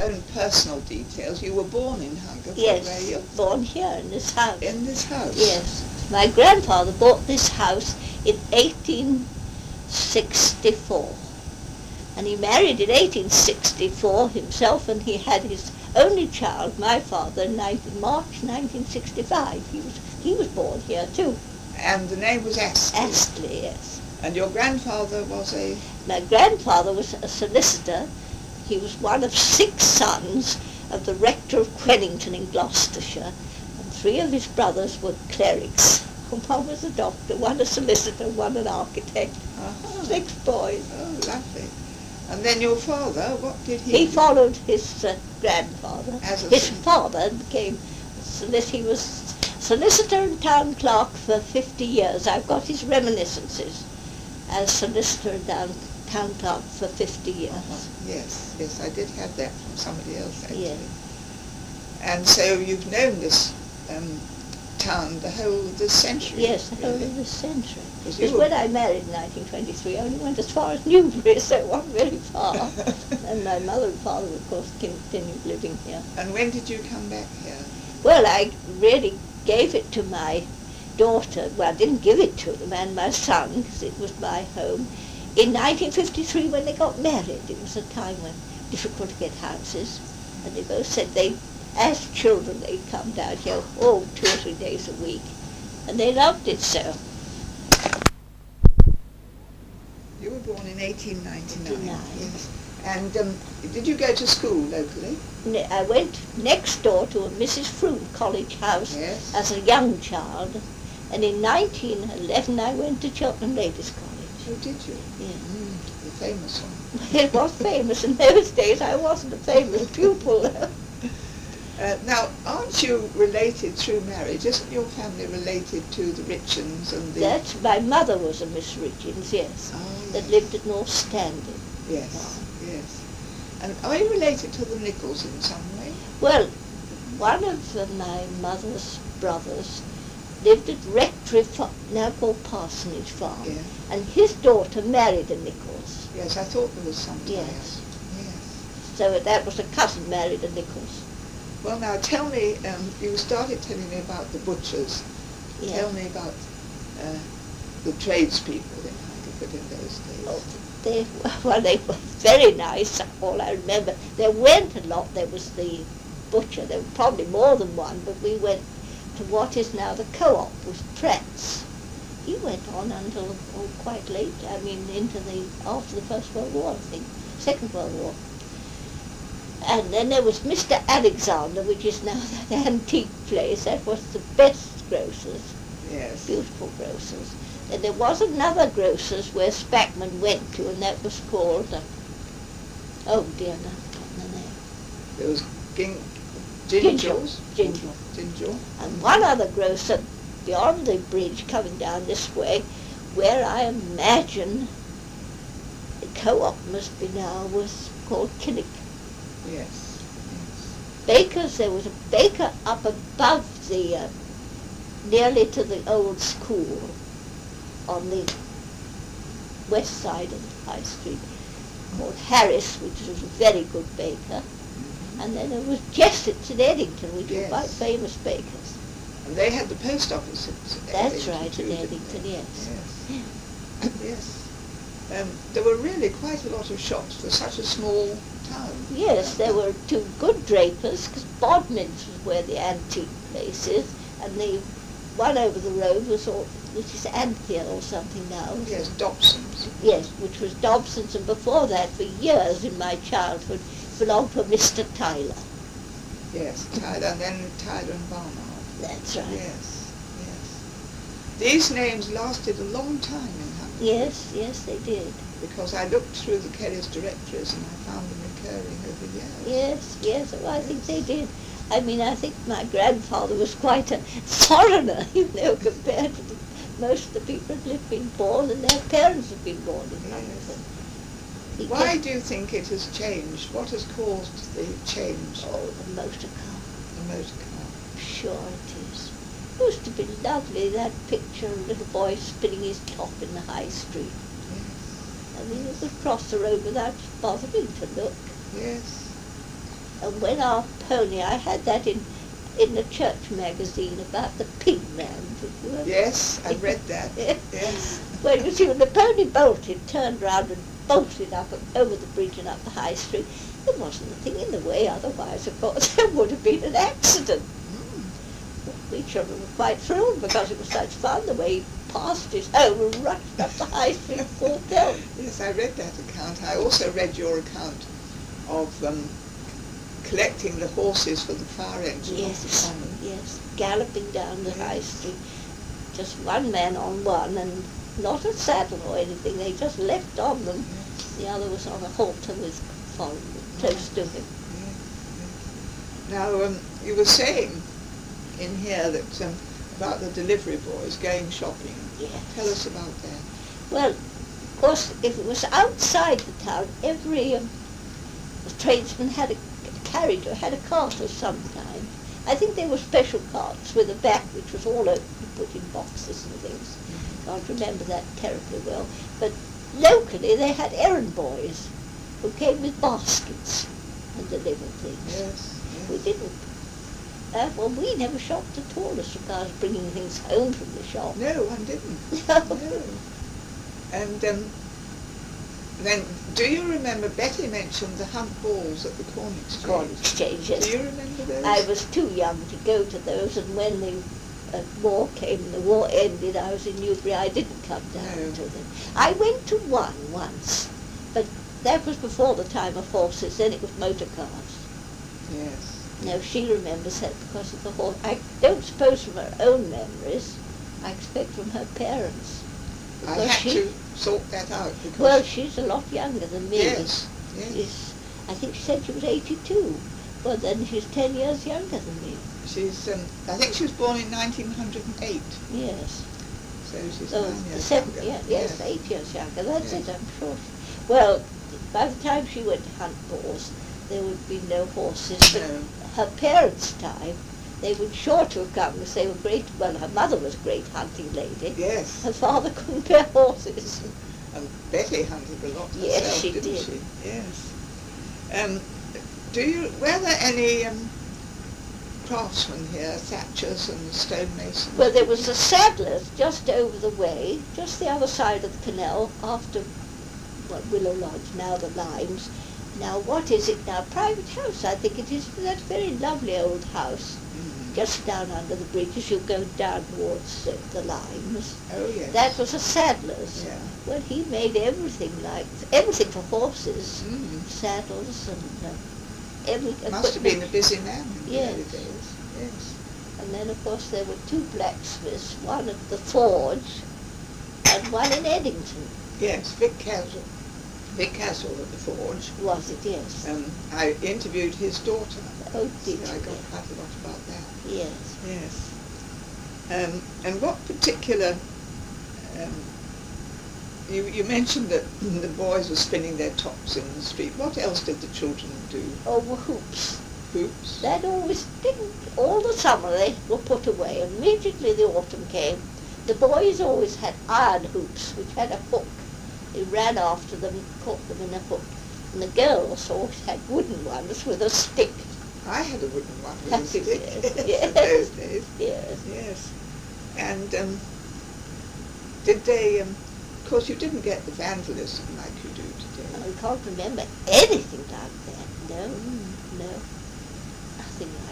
own personal details, you were born in Hungerford, were Yes, you? born here in this house. In this house? Yes. My grandfather bought this house in 1864. And he married in 1864 himself, and he had his only child, my father, in March 1965. He was born here too. And the name was Astley? Astley, yes. And your grandfather was a... My grandfather was a solicitor. He was one of 6 sons of the rector of Quennington in Gloucestershire, and 3 of his brothers were clerics. One was a doctor, one a solicitor, one an architect. 6 boys. Oh, lovely. And then your father, what did he do? He followed his grandfather. His father became he was solicitor and town clerk for 50 years. I've got his reminiscences as solicitor and town clerk for 50 years. Yes, yes, I did have that from somebody else, actually. Yeah. And so you've known this town the whole of this century? Yes, the whole really? of this century. Because when I married in 1923, I only went as far as Newbury, so it wasn't very far. And my mother and father, of course, continued living here. And when did you come back here? Well, I really gave it to my daughter. Well, I didn't give it to them, and my son, because it was my home. In 1953, when they got married, it was a time when difficult to get houses, and they both said as children, they'd come down here, 2 or 3 days a week, and they loved it so. You were born in 1899. 89. Yes. And did you go to school locally? I went next door to a Mrs. Froome College House as a young child, and in 1911 I went to Cheltenham Ladies College. Oh, did you? Yeah. The famous one. It was famous in those days. I wasn't a famous pupil, though. Now, aren't you related through marriage? Isn't your family related to the Richards and the... My mother was a Miss Richards, yes, that lived at North Standing. Yes, yes. And are you related to the Nichols in some way? Well, one of my mother's brothers lived at Rectory Farm, now called Parsonage Farm, and his daughter married a Nichols. Yes, I thought there was some tie. Yes. Yes. So that was a cousin married a Nichols. Well, now tell me, you started telling me about the butchers. Yeah. Tell me about the tradespeople in Hungerford in those days. Oh, they were very nice, all I remember. There weren't a lot. There was the butcher. There were probably more than one, but we went to what is now the co-op, was Pratt's. He went on until quite late, after the First World War, I think, Second World War. And then there was Mr. Alexander, which is now that antique place. That was the best grocers. Yes. Beautiful grocers. And there was another grocer's where Spackman went to, and that was called, oh dear, no, I've forgotten the name. There was Gingell. And one other grocer beyond the bridge coming down this way, where I imagine the co-op must be now, was called Kinnick. Yes. Bakers, there was a baker up above the, nearly to the old school, on the west side of the High Street, called Harris, which was a very good baker. And then there was Jessett's in Eddington, which were quite famous bakers. And they had the post office at That's Eddington right, too, in didn't Eddington, they? yes. Yes. There were really quite a lot of shops for such a small town. Yes, there were 2 good drapers, because Bodmin's was where the antique place is, and the one over the road was, which is Anthea or something now. Yes, Dobson's. Yes, which was Dobson's, and before that, for years in my childhood, belonged to Mr. Tyler. Yes, Tyler, and then Tyler and Barnard. That's right. Yes, yes. These names lasted a long time in Hungerford. Yes, yes, they did. Because I looked through the Kelly's directories and I found them recurring over years. Yes, yes, oh, I think they did. I think my grandfather was quite a foreigner, compared to most of the people who had been born, and their parents had been born in Hungerford. Why do you think it has changed? What has caused the change? Oh, the motor car. The motor car. Sure it is. It used to be lovely, that picture of a little boy spinning his top in the High Street. Yes. You could cross the road without bothering to look. Yes. And when our pony, I had that in the church magazine about the pig man. Did you ever? Yes, I read that. Yes. Well, you see, when the pony bolted, turned round and bolted up and over the bridge and up the high street, there wasn't a thing in the way, otherwise, of course, there would have been an accident. We children were quite thrilled because it was such fun, the way he passed his home and rushed up the high street full tilt. Yes, I read that account. I also read your account of collecting the horses for the fire engine off the common. Yes, galloping down the high street. Just one man on one and not a saddle or anything, they just leapt on them. Yes. The other was on a halter with following close to him. Yes. Now, you were saying in here that about the delivery boys going shopping. Yes. Tell us about that. Well, of course, if it was outside the town, every tradesman had a carriage or had a cart of some kind. I think they were special carts with a back which was all open to put in boxes and things. Can't remember that terribly well. But locally they had errand boys who came with baskets and delivered things. Yes. We didn't. Well, we never shopped at all as regards bringing things home from the shop. No, one didn't. No. And then, do you remember Betty mentioned the hunt balls at the Corn Exchange? Corn Exchange, yes. Do you remember those? I was too young to go to those, and when the war came and the war ended, I was in Newbury. I didn't come down to them. I went to one once, but that was before the time of horses. Then it was motor cars. Yes. No, she remembers that because of the horse. I don't suppose from her own memories. I expect from her parents. I Because had to sort that out because... Well, she's a lot younger than me. Yes, yes. I think she said she was 82. Well, then she's 10 years younger than me. She's, I think she was born in 1908. Yes. So she's Oh, 9 years seven, younger. yeah, yes, 8 years younger. That's Yes. it, I'm sure. Well, by the time she went to hunt balls, there would be no horses. But No. her parents' time, they would sure to have come because they were great. Well, her mother was a great hunting lady. Yes. Her father couldn't bear horses. And Betty hunted a lot herself, Yes, she didn't did. she? Yes. Were there any craftsmen here, thatchers and stonemasons? Well, there was a saddler's just over the way, just the other side of the canal, after Willow Lodge, now the Limes. Now, what is it now? Private house, I think it is. That very lovely old house, just down under the bridge as you go down towards the Limes. Oh, yes. That was a saddler's. Yeah. Well, he made everything for horses, Mm. saddles and every Must have been a equipment. busy man in the Yes. early days. Yes. And then, of course, there were two blacksmiths, one at the Forge and one in Eddington. Yes, Vic Castle at the Forge. Was it? Yes. I interviewed his daughter. Oh, did So I you? got quite a lot about that. Yes. Yes. And what particular, you mentioned that the boys were spinning their tops in the street. What else did the children do? Oh, well, hoops. Hoops? That always didn't, all the summer they were put away. Immediately the autumn came, the boys always had iron hoops, which had a hook. They ran after them and caught them in a hook. And the girls always had wooden ones with a stick. I had a wooden one with a stick Yes. in those days. Yes. Yes. And did they, of course you didn't get the vandalism like you do today. I can't remember anything like that. No, no, nothing like